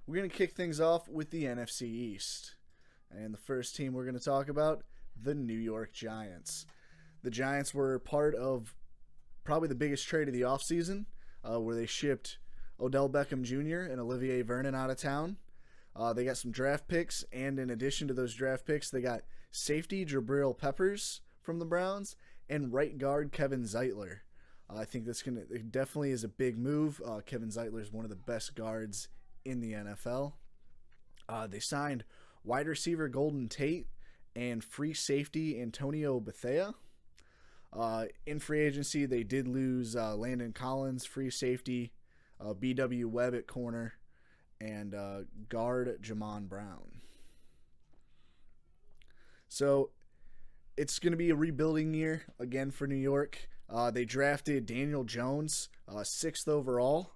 We're going to kick things off with the NFC East. And the first team we're going to talk about, the New York Giants. The Giants were part of probably the biggest trade of the offseason, where they shipped Odell Beckham Jr. and Olivier Vernon out of town. They got some draft picks, and in addition to those draft picks, they got safety Jabril Peppers from the Browns and right guard Kevin Zeitler. I think it definitely is a big move. Kevin Zeitler is one of the best guards in the NFL. They signed wide receiver Golden Tate and free safety Antonio Bethea. In free agency, they did lose Landon Collins, free safety, B.W. Webb at corner, and guard Jamon Brown. So it's going to be a rebuilding year again for New York. They drafted Daniel Jones, 6th overall.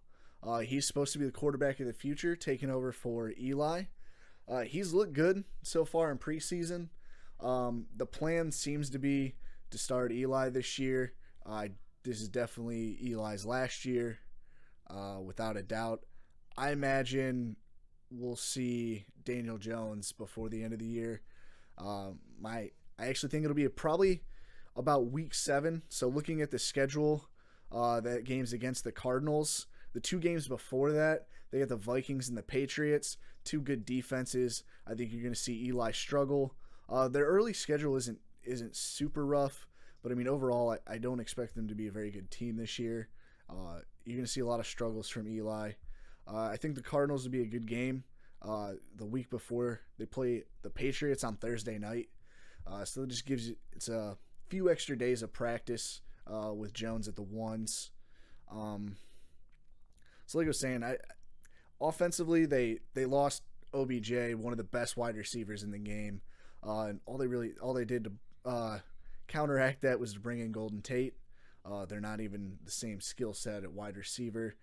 He's supposed to be the quarterback of the future, taking over for Eli. He's looked good so far in preseason. The plan seems to be to start Eli this year. This is definitely Eli's last year, without a doubt. I imagine we'll see Daniel Jones before the end of the year. I actually think it'll be probably about week 7. So looking at the schedule, that game's against the Cardinals. The 2 games before that, they got the Vikings and the Patriots. 2 good defenses. I think you're going to see Eli struggle. Their early schedule isn't super rough, but I mean overall, I don't expect them to be a very good team this year. You're going to see a lot of struggles from Eli. I think the Cardinals will be a good game. The week before, they play the Patriots on Thursday night. So it just gives it's a few extra days of practice with Jones at the ones. So like I was saying, offensively they lost OBJ, one of the best wide receivers in the game, and all they did to counteract that was to bring in Golden Tate. They're not even the same skill set at wide receiver.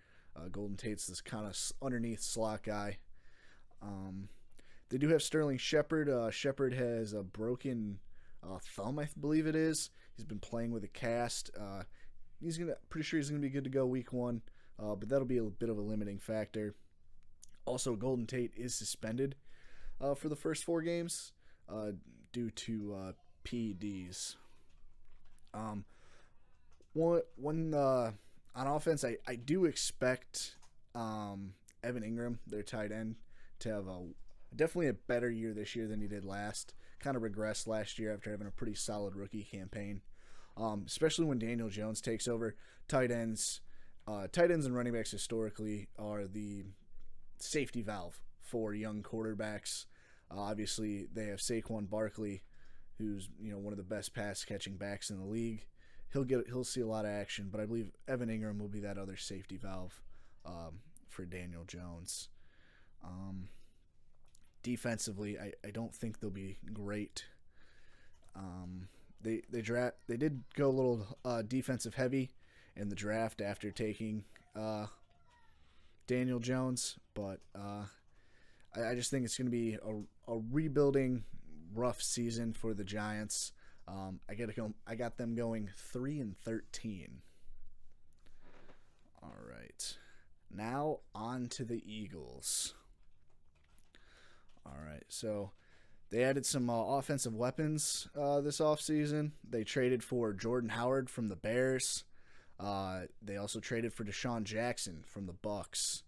Golden Tate's this kind of underneath slot guy. They do have Sterling Shepard. Shepard has a broken thumb, I believe it is. He's been playing with a cast. Pretty sure he's gonna be good to go week 1, but that'll be a bit of a limiting factor. Also, Golden Tate is suspended for the first 4 games due to PEDs. On offense, I do expect Evan Ingram, their tight end, to have definitely a better year this year than he did last. Kind of regressed last year after having a pretty solid rookie campaign, especially when Daniel Jones takes over. Tight ends and running backs historically are the safety valve for young quarterbacks. Obviously, they have Saquon Barkley, who's one of the best pass catching backs in the league. He'll see a lot of action, but I believe Evan Ingram will be that other safety valve for Daniel Jones. Defensively, I don't think they'll be great. They did go a little defensive heavy in the draft after taking Daniel Jones, but I just think it's going to be a rebuilding rough season for the Giants. I got them going 3-13. All right. Now on to the Eagles. All right. So they added some offensive weapons this offseason. They traded for Jordan Howard from the Bears. They also traded for Deshaun Jackson from the Bucks.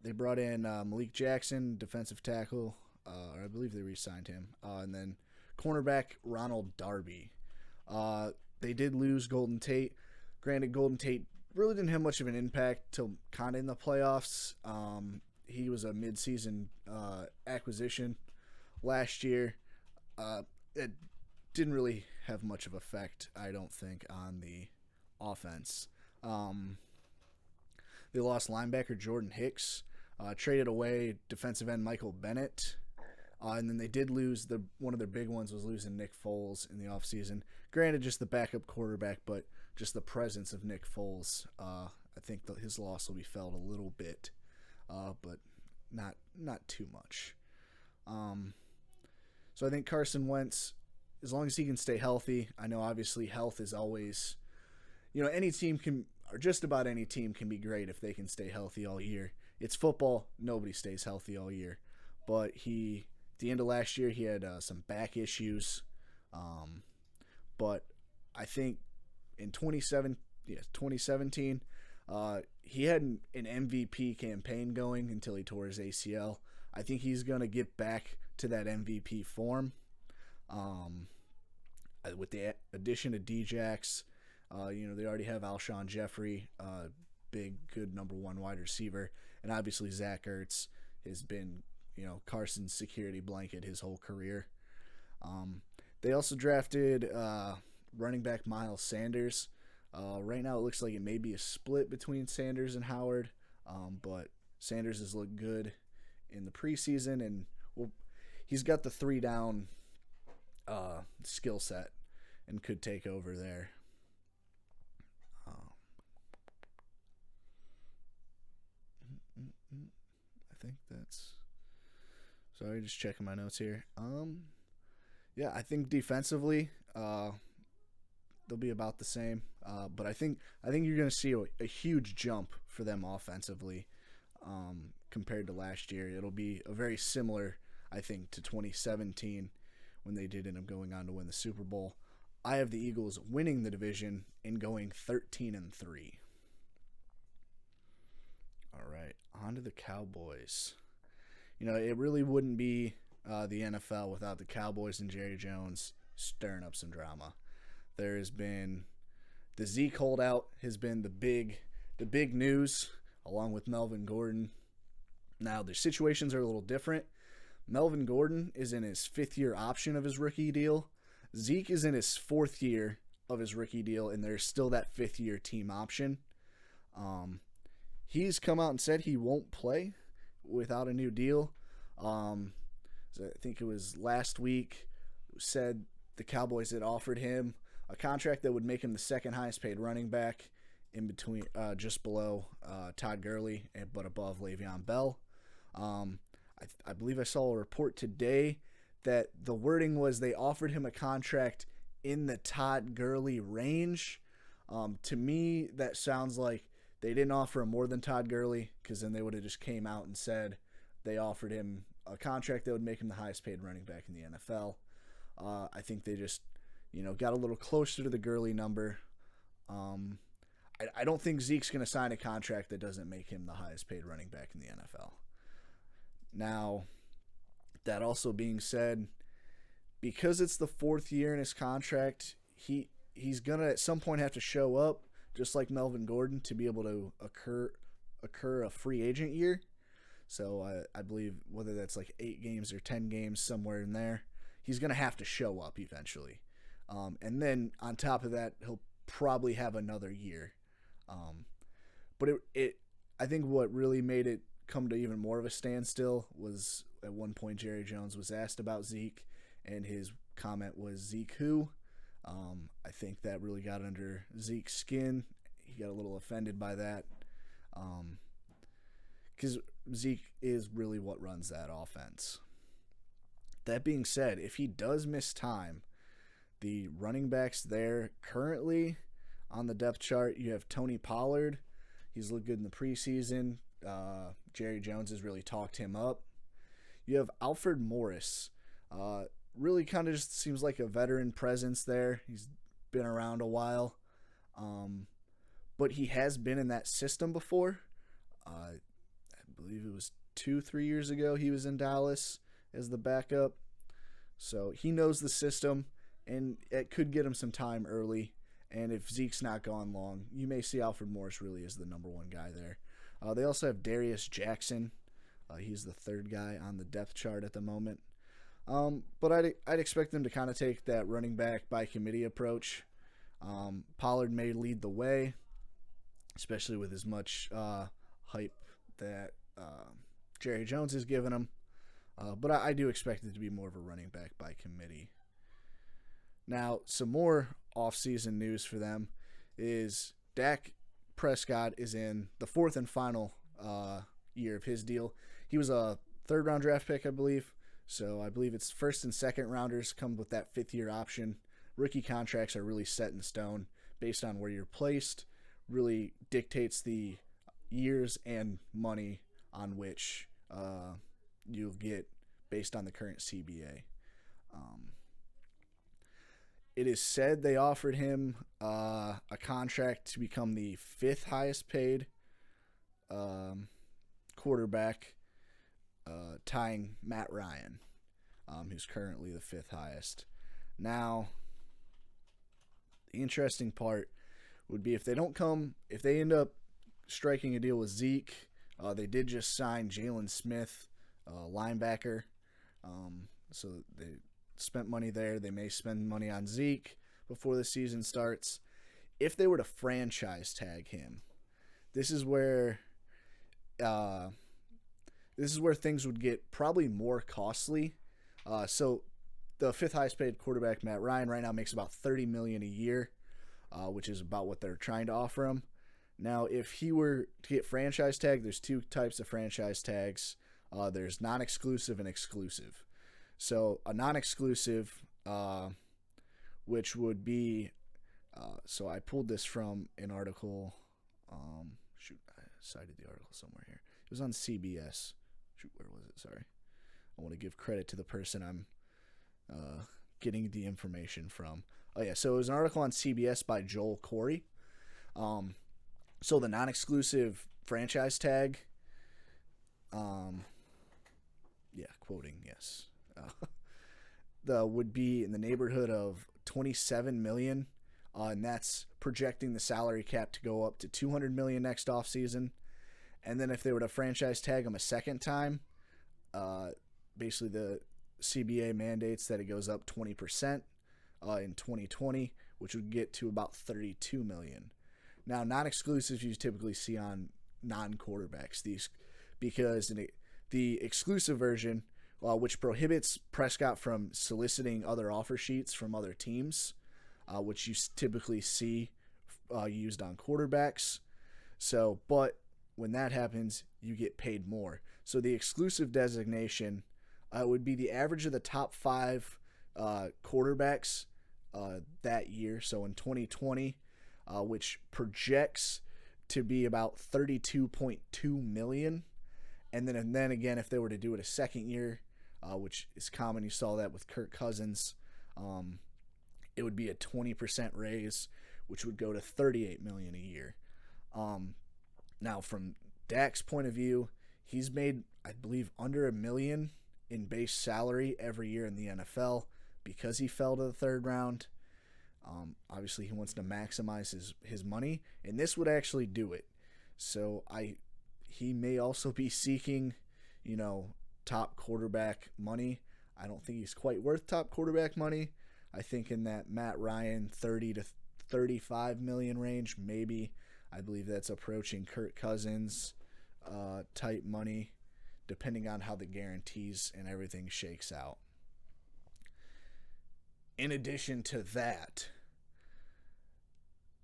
They brought in Malik Jackson, defensive tackle. Or I believe they re-signed him. And then cornerback Ronald Darby. They did lose Golden Tate. Granted, Golden Tate really didn't have much of an impact till kind of in the playoffs. He was a midseason acquisition last year. It didn't really have much of effect, I don't think, on the offense. They lost linebacker Jordan Hicks. Traded away defensive end Michael Bennett. And then they did lose one of their big ones was losing Nick Foles in the offseason. Granted, just the backup quarterback, but just the presence of Nick Foles, I think his loss will be felt a little bit, but not too much. So I think Carson Wentz, as long as he can stay healthy, I know obviously health is always, any team can, or just about any team can be great if they can stay healthy all year. it's football. Nobody stays healthy all year. But at the end of last year, he had some back issues. But I think in 2017, he had an MVP campaign going until he tore his ACL. I think he's going to get back to that MVP form. With the addition of Djax, they already have Alshon Jeffrey, big, good number one wide receiver. And obviously Zach Ertz has been, Carson's security blanket his whole career. They also drafted running back Miles Sanders. Right now it looks like it may be a split between Sanders and Howard, but Sanders has looked good in the preseason, and he's got the 3-down skill set and could take over there. I think that's... Sorry, just checking my notes here. Yeah, I think defensively, they'll be about the same. But I think you're going to see a huge jump for them offensively compared to last year. It'll be a very similar, I think, to 2017 when they did end up going on to win the Super Bowl. I have the Eagles winning the division and going 13-3. All right, on to the Cowboys. It really wouldn't be the NFL without the Cowboys and Jerry Jones stirring up some drama. There has been the Zeke holdout has been the big news, along with Melvin Gordon. Now their situations are a little different. Melvin Gordon is in his 5th-year option of his rookie deal. Zeke is in his 4th year of his rookie deal, and there's still that 5th-year team option. He's come out and said he won't play without a new deal. So I think it was last week, said the Cowboys had offered him a contract that would make him the second highest paid running back in between, just below Todd Gurley, but above Le'Veon Bell. I believe I saw a report today that the wording was they offered him a contract in the Todd Gurley range. To me, that sounds like they didn't offer him more than Todd Gurley, because then they would have just came out and said they offered him a contract that would make him the highest paid running back in the NFL. I think they just, got a little closer to the Gurley number. I don't think Zeke's going to sign a contract that doesn't make him the highest paid running back in the NFL. Now, that also being said, because it's the 4th year in his contract, he's going to at some point have to show up, just like Melvin Gordon, to be able to occur a free agent year. So I believe whether that's like 8 games or 10 games, somewhere in there, he's going to have to show up eventually. And then on top of that, he'll probably have another year. But I think what really made it come to even more of a standstill was at one point Jerry Jones was asked about Zeke, and his comment was, "Zeke who?" I think that really got under Zeke's skin. He got a little offended by that. Because Zeke is really what runs that offense. That being said, if he does miss time, the running backs there currently on the depth chart, you have Tony Pollard. He's looked good in the preseason. Jerry Jones has really talked him up. You have Alfred Morris. Really kind of just seems like a veteran presence there. He's been around a while. But he has been in that system before. I believe it was 2-3 years ago he was in Dallas as the backup. So he knows the system, and it could get him some time early. And if Zeke's not gone long, you may see Alfred Morris really as the number one guy there. They also have Darius Jackson. He's the 3rd guy on the depth chart at the moment. But I'd expect them to kind of take that running back by committee approach. Pollard may lead the way, especially with as much hype that Jerry Jones has given him. But I do expect it to be more of a running back by committee. Now, some more offseason news for them is Dak Prescott is in the 4th and final year of his deal. He was a 3rd-round draft pick, I believe. So I believe it's 1st and 2nd rounders come with that 5th-year option. Rookie contracts are really set in stone based on where you're placed. Really dictates the years and money on which you'll get based on the current CBA. It is said they offered him a contract to become the 5th highest paid quarterback, tying Matt Ryan, who's currently the 5th highest. Now, the interesting part would be if they end up striking a deal with Zeke. They did just sign Jalen Smith, linebacker. So they spent money there. They may spend money on Zeke before the season starts. If they were to franchise tag him, this is where things would get probably more costly. So the 5th highest paid quarterback, Matt Ryan, right now makes about $30 million a year, which is about what they're trying to offer him. Now, if he were to get franchise tagged, there's 2 types of franchise tags. There's non-exclusive and exclusive. So a non-exclusive, which would be, so I pulled this from an article. I cited the article somewhere here. It was on CBS. Where was it? Sorry. I want to give credit to the person I'm getting the information from. Oh, yeah. So it was an article on CBS by Joel Corey. So the non-exclusive franchise tag, quoting, yes, would be in the neighborhood of $27 million, and that's projecting the salary cap to go up to $200 million next offseason. And then if they were to franchise tag him a second time, basically the CBA mandates that it goes up 20% in 2020, which would get to about $32 million. Now, non-exclusives you typically see on non-quarterbacks, because the exclusive version, which prohibits Prescott from soliciting other offer sheets from other teams, which you typically see used on quarterbacks. So, but when that happens, you get paid more. So the exclusive designation would be the average of the top 5 quarterbacks that year. So in 2020, which projects to be about $32.2 million. And then again, if they were to do it a second year, which is common, you saw that with Kirk Cousins, it would be a 20% raise, which would go to $38 million a year. Now, from Dak's point of view, he's made, I believe, under $1 million in base salary every year in the NFL because he fell to the 3rd round. Obviously, he wants to maximize his money, and this would actually do it. So he may also be seeking, top quarterback money. I don't think he's quite worth top quarterback money. I think in that Matt Ryan 30 to 35 million range, maybe. I believe that's approaching Kirk Cousins type money, depending on how the guarantees and everything shakes out. In addition to that,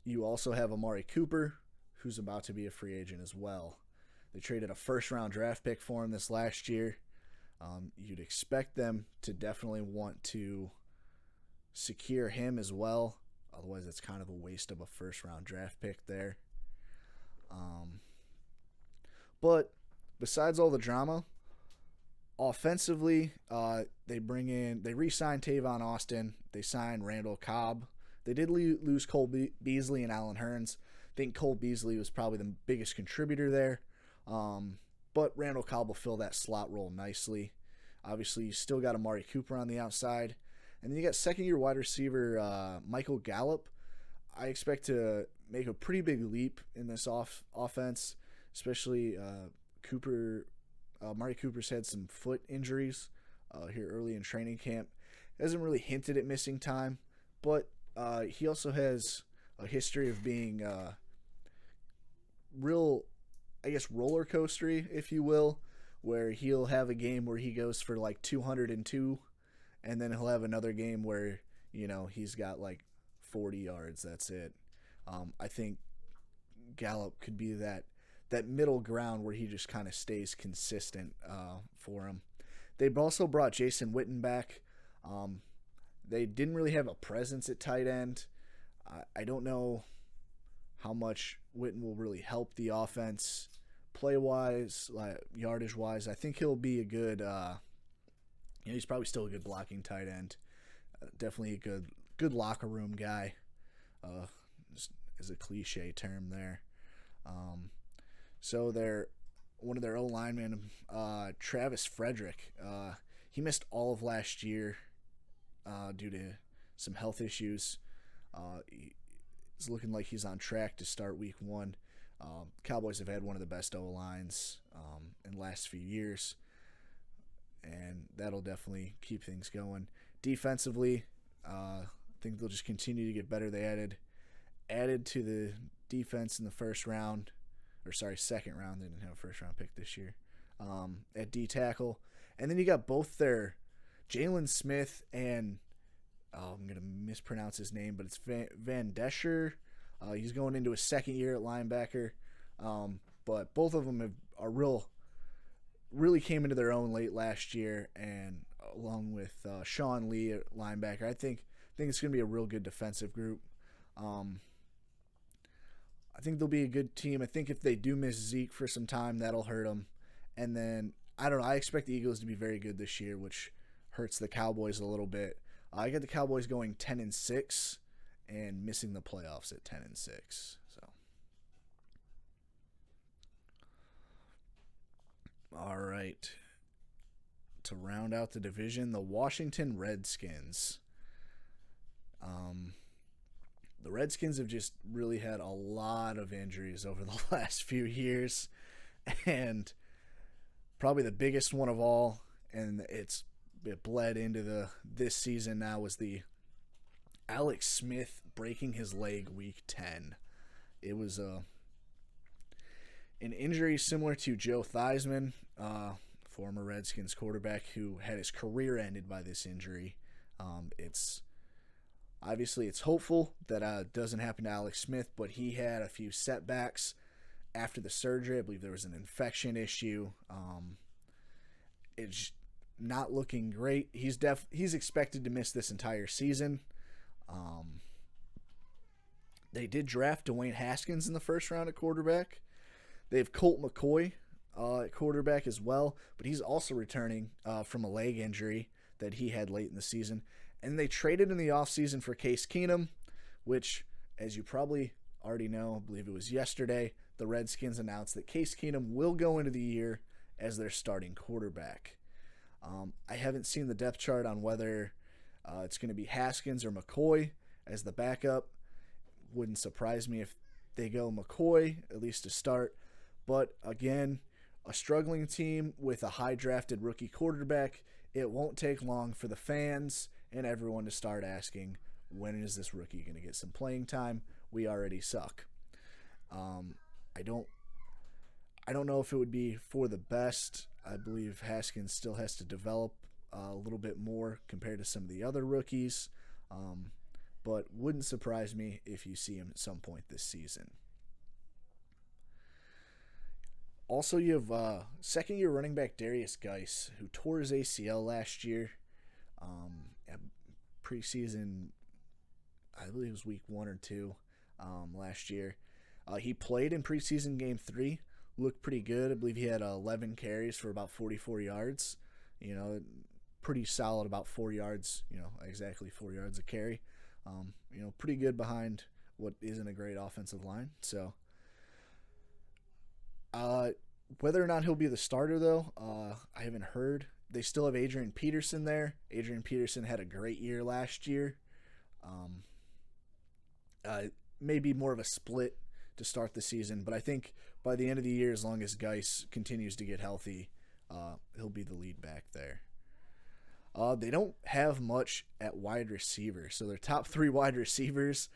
you also have Amari Cooper, who's about to be a free agent as well. They traded a 1st-round draft pick for him this last year. You'd expect them to definitely want to secure him as well. Otherwise, it's kind of a waste of a 1st-round draft pick there. But besides all the drama, offensively, they re-signed Tavon Austin. They signed Randall Cobb. They did lose Cole Beasley and Allen Hurns. I think Cole Beasley was probably the biggest contributor there. But Randall Cobb will fill that slot role nicely. Obviously, you still got Amari Cooper on the outside. And then you got 2nd-year wide receiver Michael Gallup. I expect to make a pretty big leap in this offense, especially Amari Cooper's had some foot injuries here early in training camp. Hasn't really hinted at missing time, but he also has a history of being real, I guess, roller coastery, if you will, where he'll have a game where he goes for like 202, and then he'll have another game where, he's got like 40 yards. That's it. I think Gallup could be that middle ground where he just kind of stays consistent for him. They've also brought Jason Witten back. They didn't really have a presence at tight end. I don't know how much Witten will really help the offense, play wise, like yardage wise, I think he'll be a good. He's probably still a good blocking tight end. Definitely a good locker room guy. Just is a cliche term there. So one of their O linemen, Travis Frederick. He missed all of last year due to some health issues. It's looking like he's on track to start week 1. Cowboys have had one of the best O-lines in the last few years, and that'll definitely keep things going. Defensively, I think they'll just continue to get better. They added to the defense in the second round. They didn't have a first-round pick this year at D-tackle. And then you got both their Jalen Smith and I'm going to mispronounce his name, but it's Van Descher. He's going into his second year at linebacker. But both of them really came into their own late last year, and along with Sean Lee at linebacker, I think it's going to be a real good defensive group. I think they'll be a good team. I think if they do miss Zeke for some time, that'll hurt them. And then, I don't know, I expect the Eagles to be very good this year, which hurts the Cowboys a little bit. I got the Cowboys going 10-6 and missing the playoffs at 10-6. So, all right. To round out the division, the Washington Redskins. The Redskins have just really had a lot of injuries over the last few years, and probably the biggest one of all, and it bled into this season now, was the Alex Smith breaking his leg week 10. It was an injury similar to Joe Theismann, former Redskins quarterback who had his career ended by this injury. It's hopeful that it doesn't happen to Alex Smith, but he had a few setbacks after the surgery. I believe there was an infection issue. It's not looking great. He's expected to miss this entire season. They did draft Dwayne Haskins in the first round at quarterback. They have Colt McCoy at quarterback as well, but he's also returning from a leg injury that he had late in the season. And they traded in the offseason for Case Keenum, which, as you probably already know, I believe it was yesterday, the Redskins announced that Case Keenum will go into the year as their starting quarterback. I haven't seen the depth chart on whether it's going to be Haskins or McCoy as the backup. Wouldn't surprise me if they go McCoy, at least to start. But again, a struggling team with a high drafted rookie quarterback. It won't take long for the fans and everyone to start asking, when is this rookie going to get some playing time? We already suck. I don't know if it would be for the best. I believe Haskins still has to develop a little bit more compared to some of the other rookies. But wouldn't surprise me if you see him at some point this season. Also, you have second-year running back Darius Geis, who tore his ACL last year. Preseason, I believe it was week 1 or 2 last year. He played in preseason game 3, looked pretty good. I believe he had 11 carries for about 44 yards. Pretty solid, about 4 yards, exactly 4 yards a carry. Pretty good behind what isn't a great offensive line. So, whether or not he'll be the starter, though, I haven't heard. They still have Adrian Peterson there. Adrian Peterson had a great year last year. Maybe more of a split to start the season, but I think by the end of the year, as long as Geis continues to get healthy, he'll be the lead back there. They don't have much at wide receiver, so their top 3 wide receivers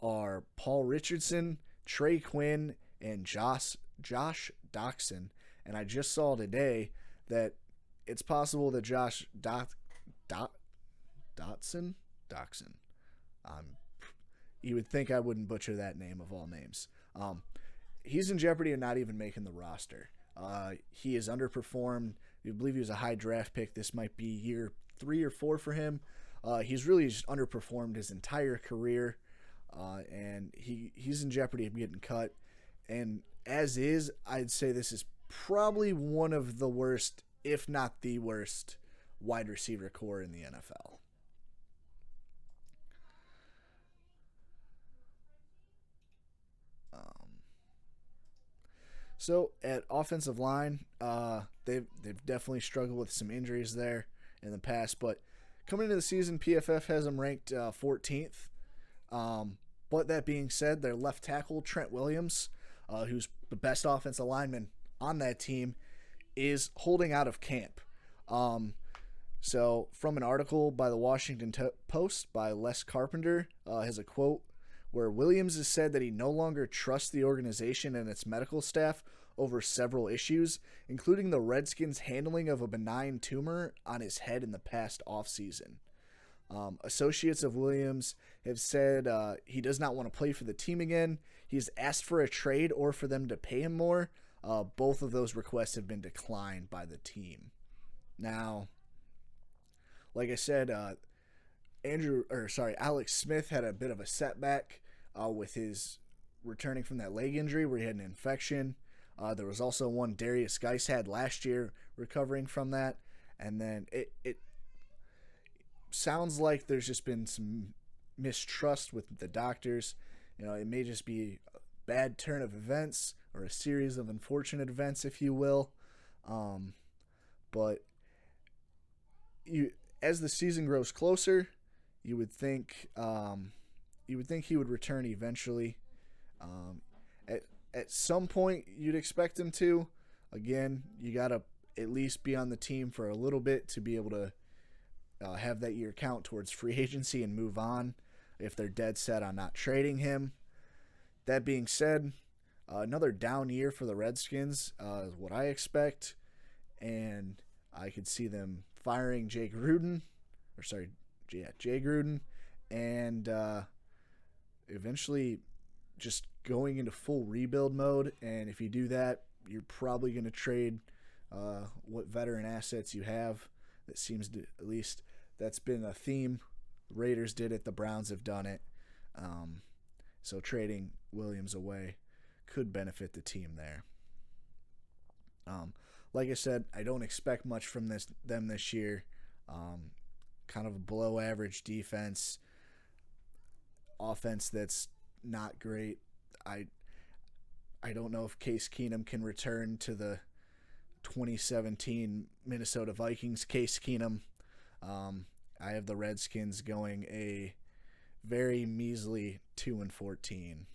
are Paul Richardson, Trey Quinn, and Josh Doxson. And I just saw today that it's possible that Josh Doxson. You would think I wouldn't butcher that name of all names. He's in jeopardy of not even making the roster. He has underperformed. I believe he was a high draft pick. This might be year 3 or 4 for him. He's really just underperformed his entire career, and he's in jeopardy of getting cut. And as is, I'd say this is probably one of the worst, if not the worst, wide receiver core in the NFL. So at offensive line, they've definitely struggled with some injuries there in the past. But coming into the season, PFF has them ranked 14th. But that being said, their left tackle Trent Williams, who's the best offensive lineman on that team, is holding out of camp. So from an article by the Washington Post by Les Carpenter, has a quote where Williams has said that he no longer trusts the organization and its medical staff over several issues, including the Redskins' handling of a benign tumor on his head in the past offseason. Associates of Williams have said he does not want to play for the team again. He's asked for a trade or for them to pay him more. Both of those requests have been declined by the team. Now, like I said, Alex Smith had a bit of a setback with his returning from that leg injury where he had an infection. There was also one Darius Geis had last year recovering from that. And then it sounds like there's just been some mistrust with the doctors. It may just be a bad turn of events or a series of unfortunate events, if you will. But as the season grows closer, you would think he would return eventually. At some point, you'd expect him to. Again, you gotta at least be on the team for a little bit to be able to have that year count towards free agency and move on if they're dead set on not trading him. That being said, another down year for the Redskins is what I expect, and I could see them firing Jay Gruden, and eventually just going into full rebuild mode. And if you do that, you're probably going to trade what veteran assets you have. That seems to, at least that's been a theme. The Raiders did it. The Browns have done it. So trading Williams away could benefit the team there. Like I said, I don't expect much from them this year. Kind of a below average defense. Offense that's not great. I don't know if Case Keenum can return to the 2017 Minnesota Vikings Case Keenum. I have the Redskins going a very measly 2-14.